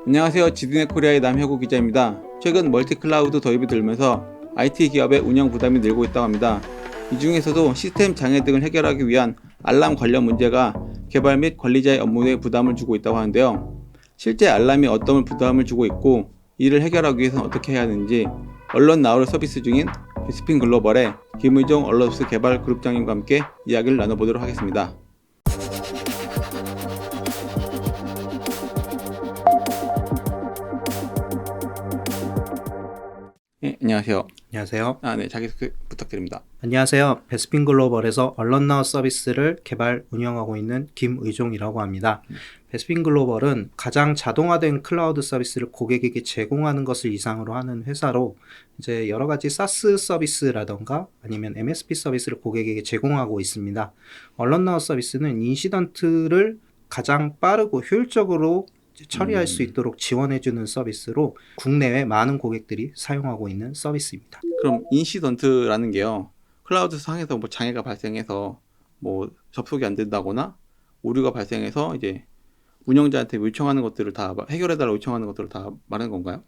안녕하세요. 지드넷 코리아의 남혁우 기자입니다. 최근 멀티클라우드 도입이 들면서 IT 기업의 운영 부담이 늘고 있다고 합니다. 이 중에서도 시스템 장애 등을 해결하기 위한 알람 관련 문제가 개발 및 관리자의 업무에 부담을 주고 있다고 하는데요. 실제 알람이 어떤 부담을 주고 있고 이를 해결하기 위해서는 어떻게 해야 하는지 언론 나우를 서비스 중인 베스핀 글로벌의 김의종 언론스 개발 그룹장님과 함께 이야기를 나눠보도록 하겠습니다. 네, 안녕하세요. 안녕하세요. 네, 자기소개 부탁드립니다. 안녕하세요. 베스핀 글로벌에서 언론나우 서비스를 개발, 운영하고 있는 김의종이라고 합니다. 베스핀 글로벌은 가장 자동화된 클라우드 서비스를 고객에게 제공하는 것을 이상으로 하는 회사로 이제 여러 가지 SaaS 서비스라던가 아니면 MSP 서비스를 고객에게 제공하고 있습니다. 언론나우 서비스는 인시던트를 가장 빠르고 효율적으로 처리할 수 있도록 지원해주는 서비스로 국내외 많은 고객들이 사용하고 있는 서비스입니다. 그럼 인시던트라는 게요, 클라우드 상에서 뭐 장애가 발생해서 뭐 접속이 안 된다거나 오류가 발생해서 이제 운영자한테 요청하는 것들을 다 해결해달라고 요청하는 것들을 다 말하는 건가요?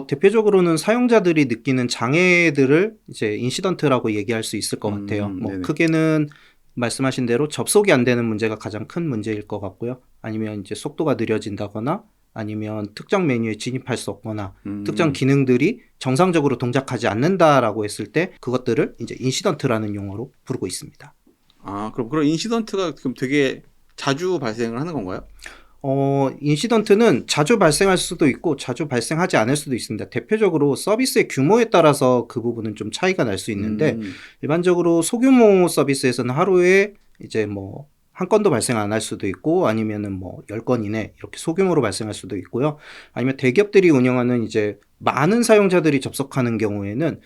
대표적으로는 사용자들이 느끼는 장애들을 이제 인시던트라고 얘기할 수 있을 것 같아요. 크게는 말씀하신 대로 접속이 안 되는 문제가 가장 큰 문제일 것 같고요. 아니면 이제 속도가 느려진다거나 아니면 특정 메뉴에 진입할 수 없거나 특정 기능들이 정상적으로 동작하지 않는다라고 했을 때 그것들을 이제 인시던트라는 용어로 부르고 있습니다. 그럼 그런 인시던트가 지금 되게 자주 발생을 하는 건가요? 인시던트는 자주 발생할 수도 있고 자주 발생하지 않을 수도 있습니다. 대표적으로 서비스의 규모에 따라서 그 부분은 좀 차이가 날 수 있는데 일반적으로 소규모 서비스에서는 하루에 이제 뭐 한 건도 발생 안 할 수도 있고 아니면은 뭐 10건 이내 이렇게 소규모로 발생할 수도 있고요. 아니면 대기업들이 운영하는 이제 많은 사용자들이 접속하는 경우에는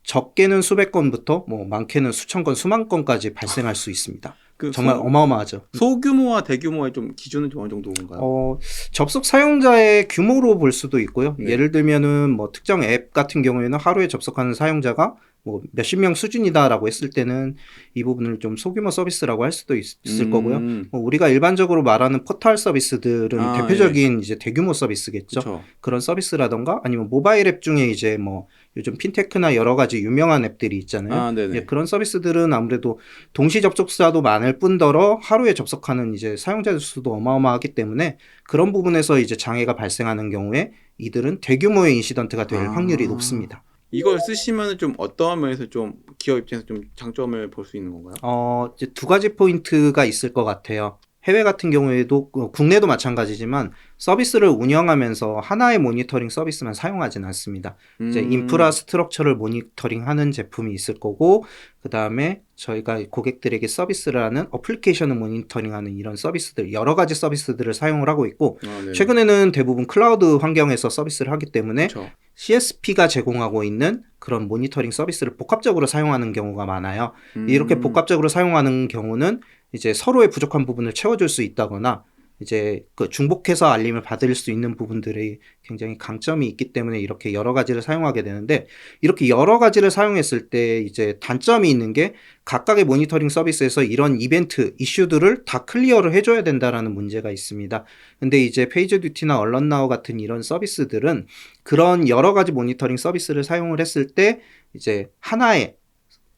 적게는 수백 건부터 뭐 많게는 수천 건, 수만 건까지 발생할 수 있습니다. 정말 어마어마하죠. 소규모와 대규모의 좀 기준은 좀 어느 정도인가요? 접속 사용자의 규모로 볼 수도 있고요. 예를 들면은 뭐 특정 앱 같은 경우에는 하루에 접속하는 사용자가 뭐 몇십 명 수준이다라고 했을 때는 이 부분을 좀 소규모 서비스라고 할 수도 있을 거고요. 우리가 일반적으로 말하는 포털 서비스들은 대표적인 이제 대규모 서비스겠죠. 그쵸. 그런 서비스라던가 아니면 모바일 앱 중에 이제 뭐 요즘 핀테크나 여러 가지 유명한 앱들이 있잖아요. 그런 서비스들은 아무래도 동시 접속자도 많을 뿐더러 하루에 접속하는 이제 사용자들 수도 어마어마하기 때문에 그런 부분에서 이제 장애가 발생하는 경우에 이들은 대규모의 인시던트가 될 확률이 높습니다. 이걸 쓰시면 좀 어떠한 면에서 좀 기업 입장에서 좀 장점을 볼 수 있는 건가요? 이제 두 가지 포인트가 있을 것 같아요. 해외 같은 경우에도 국내도 마찬가지지만 서비스를 운영하면서 하나의 모니터링 서비스만 사용하지는 않습니다. 이제 인프라 스트럭처를 모니터링하는 제품이 있을 거고 그 다음에 저희가 고객들에게 서비스를 하는 어플리케이션을 모니터링하는 이런 서비스들 여러 가지 서비스들을 사용을 하고 있고 최근에는 대부분 클라우드 환경에서 서비스를 하기 때문에 그쵸. CSP가 제공하고 있는 그런 모니터링 서비스를 복합적으로 사용하는 경우가 많아요. 이렇게 복합적으로 사용하는 경우는 이제 서로의 부족한 부분을 채워줄 수 있다거나 이제 그 중복해서 알림을 받을 수 있는 부분들이 굉장히 강점이 있기 때문에 이렇게 여러 가지를 사용하게 되는데 이렇게 여러 가지를 사용했을 때 이제 단점이 있는 게 각각의 모니터링 서비스에서 이런 이벤트, 이슈들을 다 클리어를 해줘야 된다라는 문제가 있습니다. 근데 이제 페이지듀티나 언론나우 같은 이런 서비스들은 그런 여러 가지 모니터링 서비스를 사용을 했을 때 이제 하나의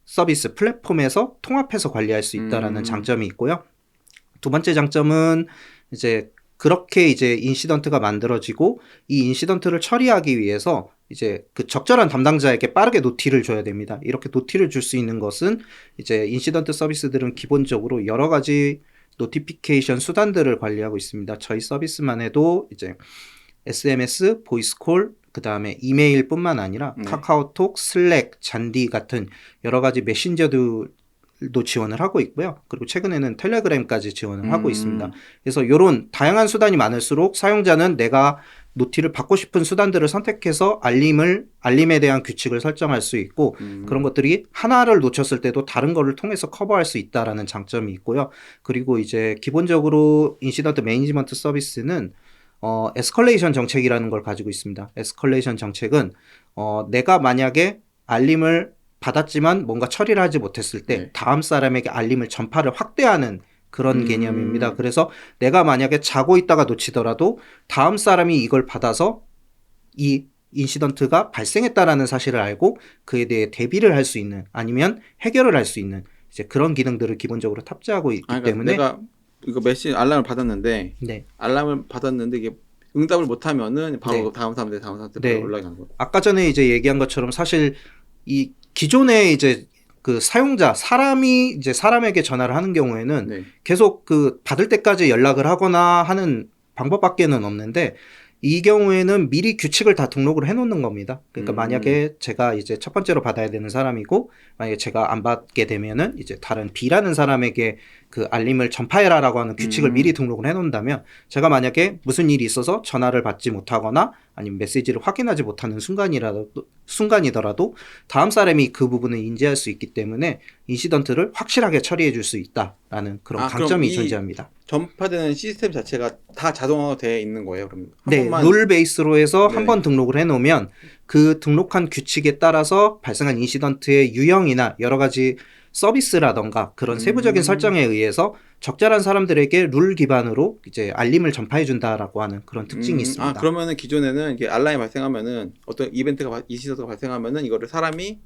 서비스 플랫폼에서 통합해서 관리할 수 있다라는 장점이 있고요. 두 번째 장점은 이제 그렇게 이제 인시던트가 만들어지고 이 인시던트를 처리하기 위해서 이제 그 적절한 담당자에게 빠르게 노티를 줘야 됩니다. 이렇게 노티를 줄 수 있는 것은 이제 인시던트 서비스들은 기본적으로 여러 가지 노티피케이션 수단들을 관리하고 있습니다. 저희 서비스만 해도 이제 SMS, 보이스콜, 그 다음에 이메일뿐만 아니라 카카오톡, 슬랙, 잔디 같은 여러 가지 메신저들도 지원을 하고 있고요. 그리고 최근에는 텔레그램까지 지원을 하고 있습니다. 그래서 이런 다양한 수단이 많을수록 사용자는 내가 노티를 받고 싶은 수단들을 선택해서 알림에 대한 규칙을 설정할 수 있고 그런 것들이 하나를 놓쳤을 때도 다른 거를 통해서 커버할 수 있다라는 장점이 있고요. 그리고 이제 기본적으로 인시던트 매니지먼트 서비스는 에스컬레이션 정책이라는 걸 가지고 있습니다. 에스컬레이션 정책은 내가 만약에 알림을 받았지만 뭔가 처리를 하지 못했을 때 다음 사람에게 알림을 전파를 확대하는 그런 개념입니다. 그래서 내가 만약에 자고 있다가 놓치더라도 다음 사람이 이걸 받아서 이 인시던트가 발생했다라는 사실을 알고 그에 대해 대비를 할 수 있는 아니면 해결을 할 수 있는 이제 그런 기능들을 기본적으로 탑재하고 있기 그러니까 때문에 내가 이거 메시지 알람을 받았는데 네. 알람을 받았는데 이게 응답을 못하면은 바로 네. 다음 상태 네. 바로 올라가는 거. 아까 전에 이제 얘기한 것처럼 사실 이 기존에 이제 그 사용자 사람이 이제 사람에게 전화를 하는 경우에는 네. 계속 그 받을 때까지 연락을 하거나 하는 방법밖에는 없는데 이 경우에는 미리 규칙을 다 등록을 해놓는 겁니다. 그러니까 만약에 제가 이제 첫 번째로 받아야 되는 사람이고 만약에 제가 안 받게 되면은 이제 다른 B라는 사람에게 그 알림을 전파해라라고 하는 규칙을 미리 등록을 해놓는다면 제가 만약에 무슨 일이 있어서 전화를 받지 못하거나 아니면 메시지를 확인하지 못하는 순간이더라도 다음 사람이 그 부분을 인지할 수 있기 때문에 인시던트를 확실하게 처리해 줄 수 있다라는 그런 강점이 존재합니다. 전파되는 시스템 자체가 다 자동화가 되어 있는 거예요. 그럼 한 네, 번만 룰 베이스로 해서 네. 한 번 등록을 해놓으면 그 등록한 규칙에 따라서 발생한 인시던트의 유형이나 여러 가지 서비스라던가 그런 세부적인 설정에 의해서 적절한 사람들에게 룰 기반으로 이제 알림을 전파해 준다라고 하는 그런 특징이 있습니다. 그러면은 기존에는 이게 알람이 발생하면은 어떤 인시던트가 발생하면은 이거를 사람이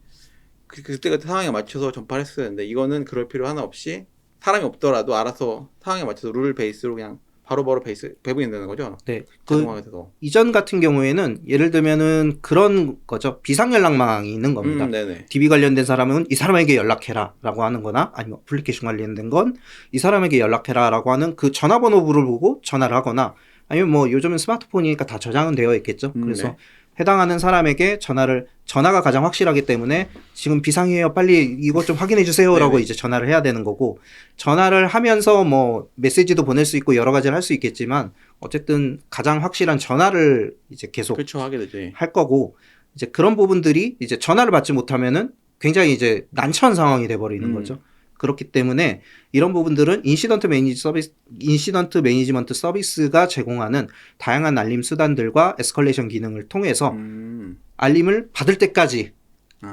그때 상황에 맞춰서 전파를 했어야 되는데 이거는 그럴 필요 하나 없이 사람이 없더라도 알아서 상황에 맞춰서 룰 베이스로 그냥 바로바로 배분이 되는 거죠. 네. 자동화가 돼서. 이전 같은 경우에는 예를 들면은 그런 거죠. 비상연락망이 있는 겁니다. 네네. DB 관련된 사람은 이 사람에게 연락해라 라고 하는 거나 아니면 어플리케이션 관련된 건 이 사람에게 연락해라 라고 하는 그 전화번호부를 보고 전화를 하거나 아니면 뭐 요즘은 스마트폰이니까 다 저장은 되어 있겠죠. 그래서 네. 해당하는 사람에게 전화가 가장 확실하기 때문에 지금 비상이에요. 빨리 이것 좀 확인해 주세요. 라고 이제 전화를 해야 되는 거고 전화를 하면서 뭐 메시지도 보낼 수 있고 여러 가지를 할 수 있겠지만 어쨌든 가장 확실한 전화를 이제 계속 그렇죠. 하게 되죠. 할 거고 이제 그런 부분들이 이제 전화를 받지 못하면은 굉장히 이제 난처한 상황이 돼 버리는 거죠. 그렇기 때문에 이런 부분들은 인시던트 매니지먼트 서비스가 제공하는 다양한 알림 수단들과 에스컬레이션 기능을 통해서 알림을 받을 때까지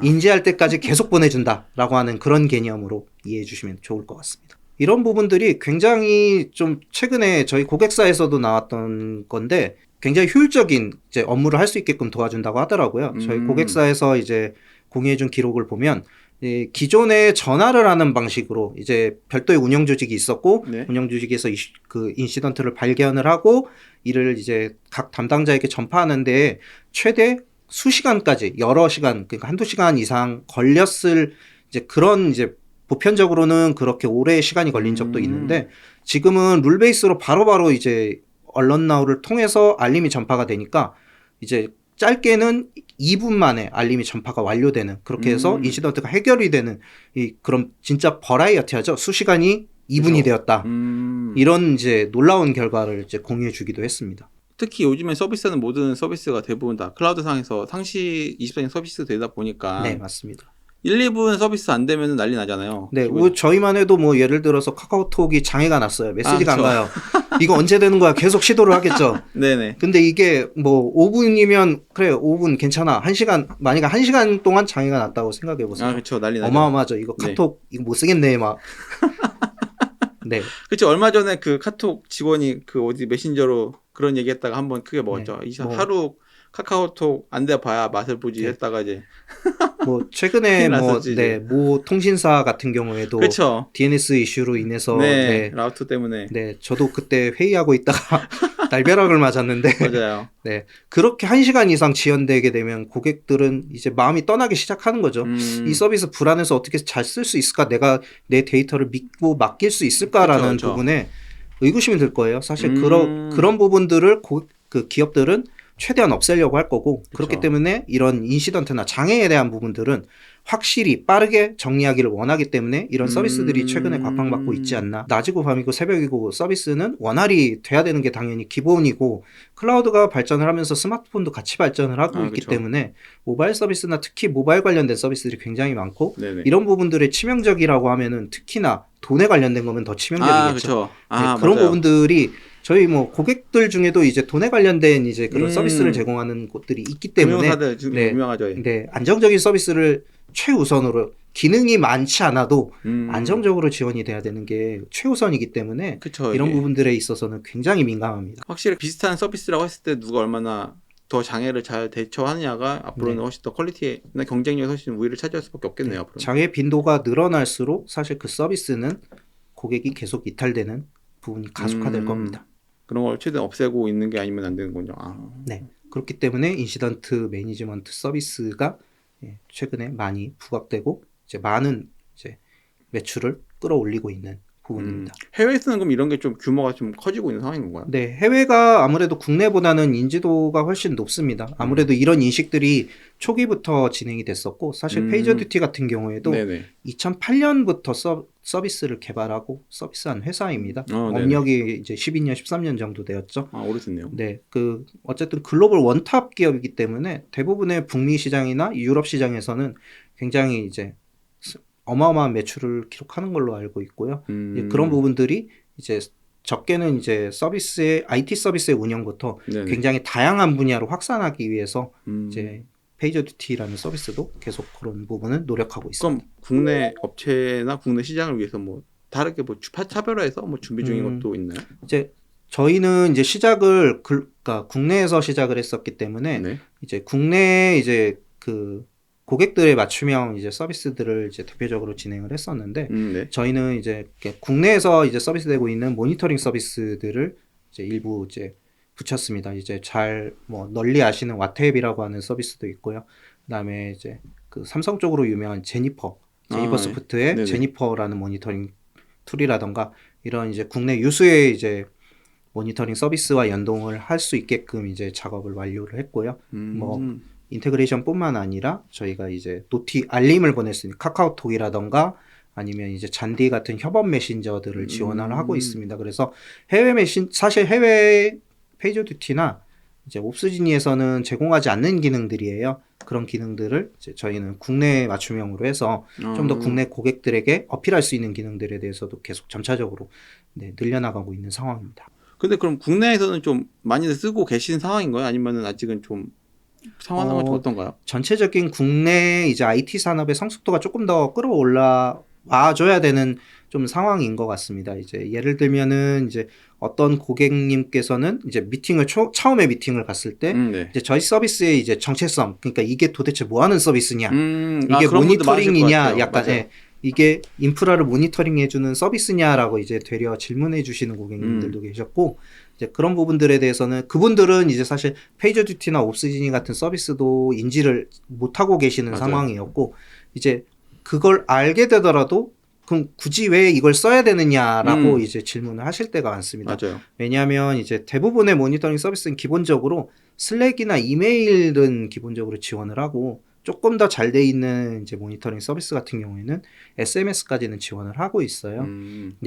인지할 때까지 계속 보내준다라고 하는 그런 개념으로 이해해 주시면 좋을 것 같습니다. 이런 부분들이 굉장히 좀 최근에 저희 고객사에서도 나왔던 건데 굉장히 효율적인 이제 업무를 할 수 있게끔 도와준다고 하더라고요. 저희 고객사에서 이제 공유해준 기록을 보면 기존에 전화를 하는 방식으로 이제 별도의 운영 조직이 있었고 네. 운영 조직에서 그 인시던트를 발견을 하고 이를 이제 각 담당자에게 전파하는데 최대 수시간까지 여러 시간 그러니까 한두 시간 이상 걸렸을 이제 그런 이제 보편적으로는 그렇게 오래 시간이 걸린 적도 있는데 지금은 룰 베이스로 바로바로 이제 언론나우를 통해서 알림이 전파가 되니까 이제 짧게는 2분 만에 알림이 전파가 완료되는 그렇게 해서 인시던트가 해결이 되는 이 그런 진짜 버라이어티하죠. 수시간이 2분이 그렇죠. 되었다. 이런 이제 놀라운 결과를 이제 공유해 주기도 했습니다. 특히 요즘에 서비스하는 모든 서비스가 대부분 다 클라우드 상에서 상시 24시간 서비스 되다 보니까 네, 맞습니다. 1, 2분 서비스 안 되면 난리 나잖아요. 네, 뭐 저희만 해도 뭐 예를 들어서 카카오톡이 장애가 났어요. 메시지가 안 그쵸. 가요. 이거 언제 되는 거야? 계속 시도를 하겠죠. 네네. 근데 이게 뭐 5분이면 그래 5분 괜찮아. 1시간 만약에 1시간 동안 장애가 났다고 생각해 보세요. 그렇죠. 난리 나죠. 어마어마하죠. 이거 카톡 이거 못 쓰겠네 막. 네. 그렇죠. 얼마 전에 그 카톡 직원이 그 어디 메신저로 그런 얘기했다가 한번 크게 먹었죠. 하루 카카오톡 안 돼 봐야 맛을 보지 했다가 이제 뭐 최근에 났었지, 모 통신사 같은 경우에도 그렇죠. DNS 이슈로 인해서 라우터 때문에 네, 저도 그때 회의하고 있다가 날벼락을 맞았는데 맞아요. 네, 그렇게 1시간 이상 지연되게 되면 고객들은 이제 마음이 떠나기 시작하는 거죠. 이 서비스 불안해서 어떻게 잘 쓸 수 있을까? 내가 내 데이터를 믿고 맡길 수 있을까라는 그쵸. 부분에 의구심이 들 거예요. 사실 그런 부분들을 그 기업들은 최대한 없애려고 할 거고 그렇기 때문에 이런 인시던트나 장애에 대한 부분들은 확실히 빠르게 정리하기를 원하기 때문에 이런 서비스들이 최근에 곽방받고 있지 않나. 낮이고 밤이고 새벽이고 서비스는 원활히 돼야 되는 게 당연히 기본이고 클라우드가 발전을 하면서 스마트폰도 같이 발전을 하고 있기 때문에 모바일 서비스나 특히 모바일 관련된 서비스들이 굉장히 많고 이런 부분들이 치명적이라고 하면은 특히나 돈에 관련된 거면 더 치명적이겠죠. 그런 부분들이 저희 뭐 고객들 중에도 이제 돈에 관련된 이제 그런 서비스를 제공하는 곳들이 있기 때문에 금융사들 유명하죠. 네, 안정적인 서비스를 최우선으로 기능이 많지 않아도 음. 안정적으로 지원이 돼야 되는 게 최우선이기 때문에 그쵸. 이런 이게 부분들에 있어서는 굉장히 민감합니다. 확실히 비슷한 서비스라고 했을 때 누가 얼마나 더 장애를 잘 대처하느냐가 앞으로는 네. 훨씬 더 퀄리티나 경쟁력에 훨씬 우위를 차지할 수밖에 없겠네요. 앞으로. 장애 빈도가 늘어날수록 사실 그 서비스는 고객이 계속 이탈되는 부분이 가속화될 겁니다. 그런 걸 최대한 없애고 있는 게 아니면 안 되는군요. 네. 그렇기 때문에 인시던트 매니지먼트 서비스가 최근에 많이 부각되고 이제 많은 이제 매출을 끌어올리고 있는 부분입니다. 해외에서는 그럼 이런 게 좀 규모가 좀 커지고 있는 상황인 건가요? 네, 해외가 아무래도 국내보다는 인지도가 훨씬 높습니다. 아무래도 이런 인식들이 초기부터 진행이 됐었고, 사실 페이저듀티 같은 경우에도 네네. 2008년부터 서비스를 개발하고 서비스한 회사입니다. 업력이 이제 12년, 13년 정도 되었죠. 오래됐네요. 네, 어쨌든 글로벌 원탑 기업이기 때문에 대부분의 북미 시장이나 유럽 시장에서는 굉장히 이제 어마어마한 매출을 기록하는 걸로 알고 있고요. 그런 부분들이 이제 적게는 이제 IT 서비스의 운영부터 네네. 굉장히 다양한 분야로 확산하기 위해서 이제 페이저듀티라는 서비스도 계속 그런 부분은 노력하고 있습니다. 그럼 국내 업체나 국내 시장을 위해서 뭐 다르게 뭐 차별화해서 뭐 준비 중인 것도 있나요? 이제 저희는 이제 시작을 그러니까 국내에서 시작을 했었기 때문에 네. 이제 국내 이제 그 고객들의 맞춤형 이제 서비스들을 이제 대표적으로 진행을 했었는데 네. 저희는 이제 국내에서 이제 서비스되고 있는 모니터링 서비스들을 이제 일부 이제 붙였습니다. 이제 뭐 널리 아시는 와트앱이라고 하는 서비스도 있고요. 그다음에 이제 그 삼성 쪽으로 유명한 제니퍼 소프트의 네네. 제니퍼라는 모니터링 툴이라던가 이런 이제 국내 유수의 이제 모니터링 서비스와 연동을 할 수 있게끔 이제 작업을 완료를 했고요. 뭐 인테그레이션뿐만 아니라 저희가 이제 알림을 보낼 수 있는 카카오톡이라던가 아니면 이제 잔디 같은 협업 메신저들을 지원을 하고 있습니다. 그래서 사실 해외 페이저듀티나 이제 옵스지니에서는 제공하지 않는 기능들이에요. 그런 기능들을 이제 저희는 국내 맞춤형으로 해서 좀 더 국내 고객들에게 어필할 수 있는 기능들에 대해서도 계속 점차적으로 늘려나가고 있는 상황입니다. 근데 그럼 국내에서는 좀 많이들 쓰고 계신 상황인가요? 아니면은 아직은 좀 상황은 좀 어떤가요? 전체적인 국내 이제 IT 산업의 성숙도가 조금 더 끌어올라와줘야 되는 좀 상황인 것 같습니다. 이제 예를 들면은 이제 어떤 고객님께서는 이제 처음에 미팅을 갔을 때 이제 저희 서비스의 이제 정체성, 그러니까 이게 도대체 뭐 하는 서비스냐, 이게 모니터링이냐, 약간 이게 인프라를 모니터링해주는 서비스냐라고 이제 되려 질문해주시는 고객님들도 계셨고, 이제 그런 부분들에 대해서는 그분들은 이제 사실 페이저듀티나 옵스지니 같은 서비스도 인지를 못하고 계시는 상황이었고, 이제 그걸 알게 되더라도 그럼 굳이 왜 이걸 써야 되느냐라고 이제 질문을 하실 때가 많습니다. 맞아요. 왜냐하면 이제 대부분의 모니터링 서비스는 기본적으로 슬랙이나 이메일은 기본적으로 지원을 하고 조금 더 잘 돼 있는 이제 모니터링 서비스 같은 경우에는 SMS까지는 지원을 하고 있어요.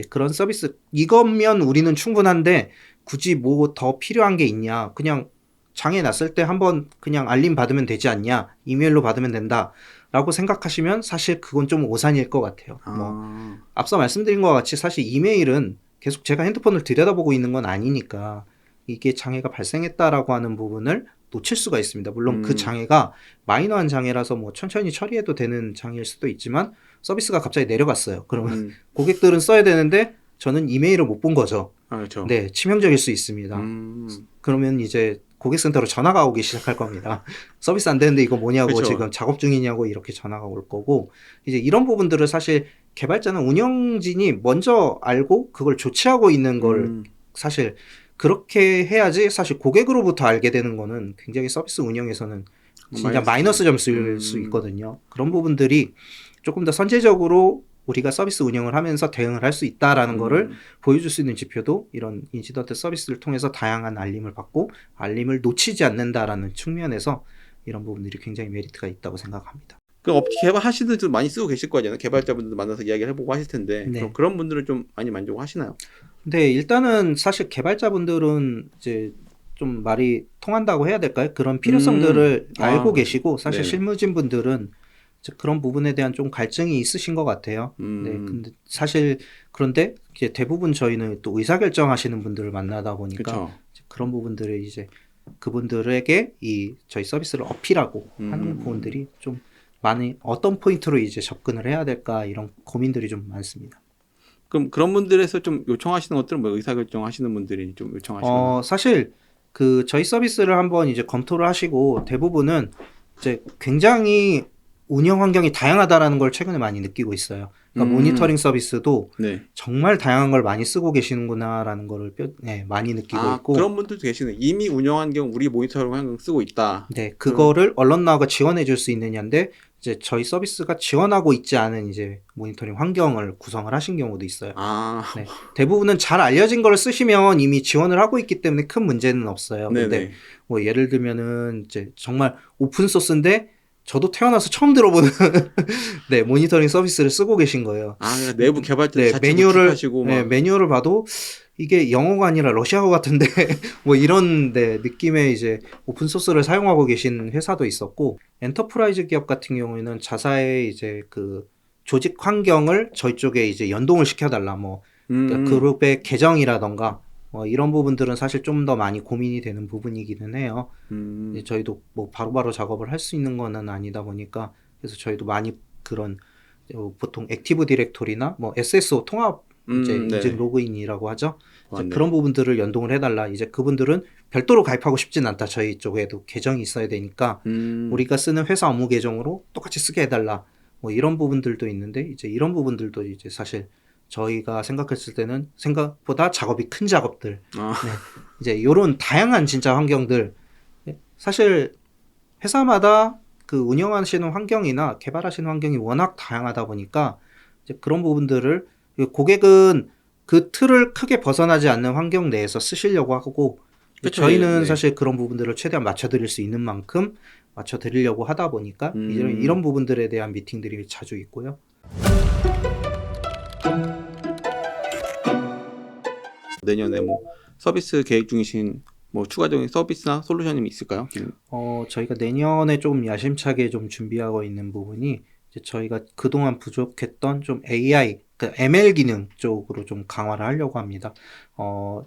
그런 서비스 이것면 우리는 충분한데 굳이 뭐 더 필요한 게 있냐? 그냥 장애 났을 때 한번 그냥 알림 받으면 되지 않냐? 이메일로 받으면 된다. 라고 생각하시면 사실 그건 좀 오산일 것 같아요. 뭐 앞서 말씀드린 것과 같이 사실 이메일은 계속 제가 핸드폰을 들여다보고 있는 건 아니니까 이게 장애가 발생했다라고 하는 부분을 놓칠 수가 있습니다. 물론 그 장애가 마이너한 장애라서 뭐 천천히 처리해도 되는 장애일 수도 있지만 서비스가 갑자기 내려갔어요. 그러면 고객들은 써야 되는데 저는 이메일을 못 본 거죠. 그렇죠. 네, 치명적일 수 있습니다. 그러면 이제 고객센터로 전화가 오기 시작할 겁니다. 서비스 안 되는데 이거 뭐냐고, 그렇죠. 지금 작업 중이냐고 이렇게 전화가 올 거고, 이제 이런 부분들을 사실 개발자는 운영진이 먼저 알고 그걸 조치하고 있는 걸 사실 그렇게 해야지 사실 고객으로부터 알게 되는 거는 굉장히 서비스 운영에서는 진짜 마이너스 점수일 수 있거든요. 그런 부분들이 조금 더 선제적으로 우리가 서비스 운영을 하면서 대응을 할 수 있다라는 거를 보여줄 수 있는 지표도 이런 인시던트 서비스를 통해서 다양한 알림을 받고 알림을 놓치지 않는다라는 측면에서 이런 부분들이 굉장히 메리트가 있다고 생각합니다. 그 개발하시는 분들 많이 쓰고 계실 거잖아요. 개발자분들도 만나서 이야기를 해보고 하실 텐데 그런 분들은 좀 많이 만족하시나요? 네, 일단은 사실 개발자분들은 이제 좀 말이 통한다고 해야 될까요? 그런 필요성들을 알고 계시고 사실 실무진 분들은 그런 부분에 대한 좀 갈증이 있으신 것 같아요. 네, 근데 사실 그런데 이제 대부분 저희는 또 의사결정하시는 분들을 만나다 보니까 그런 부분들을 이제 그분들에게 저희 서비스를 어필하고 하는 부분들이 좀 많이 어떤 포인트로 이제 접근을 해야 될까 이런 고민들이 좀 많습니다. 그럼 그런 분들에서 좀 요청하시는 것들은 뭐 의사결정하시는 분들이 좀 요청하시거나. 사실 그 저희 서비스를 한번 이제 검토를 하시고 대부분은 이제 굉장히 운영 환경이 다양하다라는 걸 최근에 많이 느끼고 있어요. 그러니까 모니터링 서비스도 네. 정말 다양한 걸 많이 쓰고 계시는구나라는 거를 많이 느끼고 있고, 그런 분들도 계시네. 이미 운영한 경우 우리 모니터링 환경 쓰고 있다. 네, 그거를 언론나가 지원해 줄 수 있느냐인데 이제 저희 서비스가 지원하고 있지 않은 이제 모니터링 환경을 구성을 하신 경우도 있어요. 네, 대부분은 잘 알려진 걸 쓰시면 이미 지원을 하고 있기 때문에 큰 문제는 없어요. 네네. 근데 뭐 예를 들면은 이제 정말 오픈 소스인데 저도 태어나서 처음 들어보는 네, 모니터링 서비스를 쓰고 계신 거예요. 그러니까 내부 개발자 네, 자체 구축하시고 막. 매뉴얼을 봐도 이게 영어가 아니라 러시아어 같은데 뭐 이런 느낌의 이제 오픈 소스를 사용하고 계신 회사도 있었고, 엔터프라이즈 기업 같은 경우에는 자사의 이제 그 조직 환경을 저희 쪽에 이제 연동을 시켜달라, 뭐 그러니까 그룹의 계정이라던가 뭐 이런 부분들은 사실 좀 더 많이 고민이 되는 부분이기는 해요. 이제 저희도 뭐 바로바로 작업을 할 수 있는 거는 아니다 보니까, 그래서 저희도 많이 그런 보통 액티브 디렉토리나 뭐 SSO 통합 이제 인증 로그인이라고 하죠. 그런 부분들을 연동을 해달라. 이제 그분들은 별도로 가입하고 싶진 않다. 저희 쪽에도 계정이 있어야 되니까 우리가 쓰는 회사 업무 계정으로 똑같이 쓰게 해달라. 뭐 이런 부분들도 있는데, 이제 이런 부분들도 이제 사실 저희가 생각했을 때는 생각보다 작업이 큰 작업들, 네. 이제 이런 다양한 진짜 환경들, 사실 회사마다 그 운영하시는 환경이나 개발하시는 환경이 워낙 다양하다 보니까 이제 그런 부분들을 고객은 그 틀을 크게 벗어나지 않는 환경 내에서 쓰시려고 하고, 그쵸, 저희는 네. 사실 그런 부분들을 최대한 맞춰드릴 수 있는 만큼 맞춰드리려고 하다 보니까 이런 부분들에 대한 미팅들이 자주 있고요. 내년에 뭐 서비스 계획 중이신 뭐 추가적인 서비스나 솔루션이 있을까요? 저희가 내년에 좀 야심차게 좀 준비하고 있는 부분이, 이제 저희가 그동안 부족했던 좀 AI, 그 ML 기능 쪽으로 좀 강화를 하려고 합니다.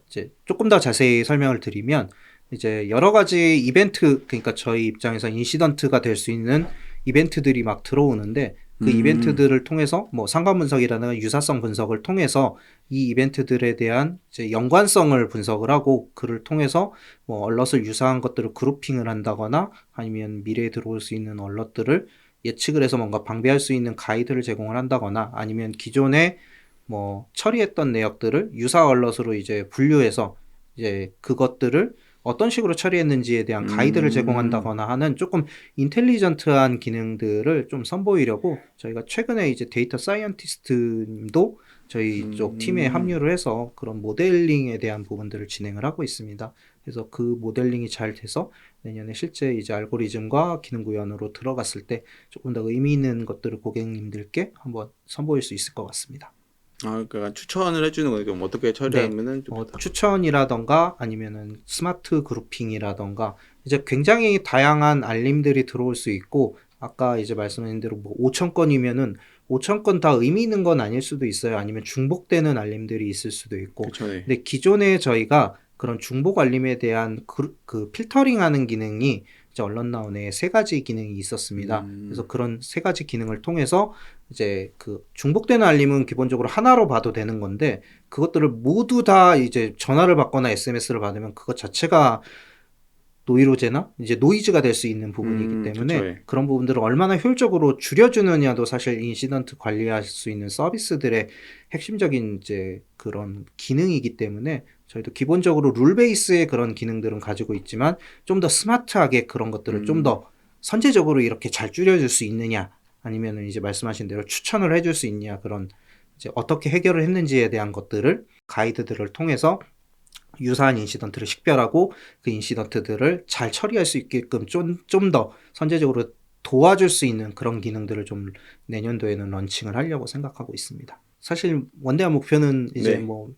이제 조금 더 자세히 설명을 드리면, 이제 여러 가지 이벤트, 그러니까 저희 입장에서 인시던트가 될 수 있는 이벤트들이 막 들어오는데, 그 이벤트들을 통해서 뭐 상관 분석이라든가 유사성 분석을 통해서 이 이벤트들에 대한 이제 연관성을 분석을 하고, 그를 통해서 뭐 얼럿을 유사한 것들을 그룹핑을 한다거나 아니면 미래에 들어올 수 있는 얼럿들을 예측을 해서 뭔가 방비할 수 있는 가이드를 제공을 한다거나, 아니면 기존에 뭐 처리했던 내역들을 유사 얼럿으로 이제 분류해서 이제 그것들을 어떤 식으로 처리했는지에 대한 가이드를 제공한다거나 하는 조금 인텔리전트한 기능들을 좀 선보이려고 저희가 최근에 이제 데이터 사이언티스트님도 저희 쪽 팀에 합류를 해서 그런 모델링에 대한 부분들을 진행을 하고 있습니다. 그래서 그 모델링이 잘 돼서 내년에 실제 이제 알고리즘과 기능 구현으로 들어갔을 때 조금 더 의미 있는 것들을 고객님들께 한번 선보일 수 있을 것 같습니다. 그러니까 추천을 해주는 거예요. 그럼 어떻게 처리하면은 좀 추천이라던가 아니면은 스마트 그룹핑이라던가, 이제 굉장히 다양한 알림들이 들어올 수 있고, 아까 이제 말씀하신 대로 뭐 5,000건이면은 5,000건 다 의미 있는 건 아닐 수도 있어요. 아니면 중복되는 알림들이 있을 수도 있고. 그쵸, 네. 근데 기존에 저희가 그런 중복 알림에 대한 그 필터링하는 기능이 이제 언론나온에 3가지 기능이 있었습니다. 그래서 그런 3가지 기능을 통해서 이제 그 중복되는 알림은 기본적으로 하나로 봐도 되는 건데, 그것들을 모두 다 이제 전화를 받거나 SMS를 받으면 그것 자체가 노이로제나 이제 노이즈가 될 수 있는 부분이기 때문에 그쵸, 예. 그런 부분들을 얼마나 효율적으로 줄여주느냐도 사실 인시던트 관리할 수 있는 서비스들의 핵심적인 이제 그런 기능이기 때문에, 저희도 기본적으로 룰 베이스의 그런 기능들은 가지고 있지만 좀 더 스마트하게 그런 것들을 좀 더 선제적으로 이렇게 잘 줄여줄 수 있느냐, 아니면은 이제 말씀하신 대로 추천을 해줄 수 있냐, 그런 이제 어떻게 해결을 했는지에 대한 것들을 가이드들을 통해서 유사한 인시던트를 식별하고 그 인시던트들을 잘 처리할 수 있게끔 좀 더 선제적으로 도와줄 수 있는 그런 기능들을 좀 내년도에는 런칭을 하려고 생각하고 있습니다. 사실 원대한 목표는 이제 네. 뭐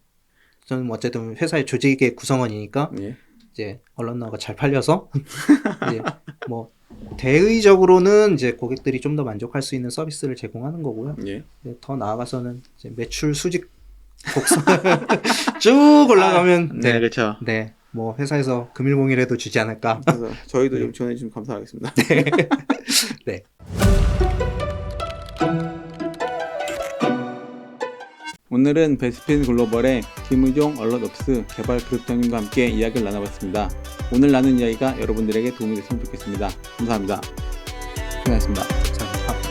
저는 어쨌든 회사의 조직의 구성원이니까 예. 이제 언론나가 잘 팔려서 이제 뭐 대의적으로는 이제 고객들이 좀 더 만족할 수 있는 서비스를 제공하는 거고요. 예. 더 나아가서는 이제 매출 수직 곡선 쭉 올라가면 네, 그렇죠. 네, 뭐 회사에서 금일봉이라도 주지 않을까. 그래서 저희도 좀 지원해 주시면 감사하겠습니다. 네. 오늘은 베스핀 글로벌의 김의종 얼럿업스 개발 그룹장님과 함께 이야기를 나눠봤습니다. 오늘 나눈 이야기가 여러분들에게 도움이 됐으면 좋겠습니다. 감사합니다. 고생하셨습니다. 감사합니다.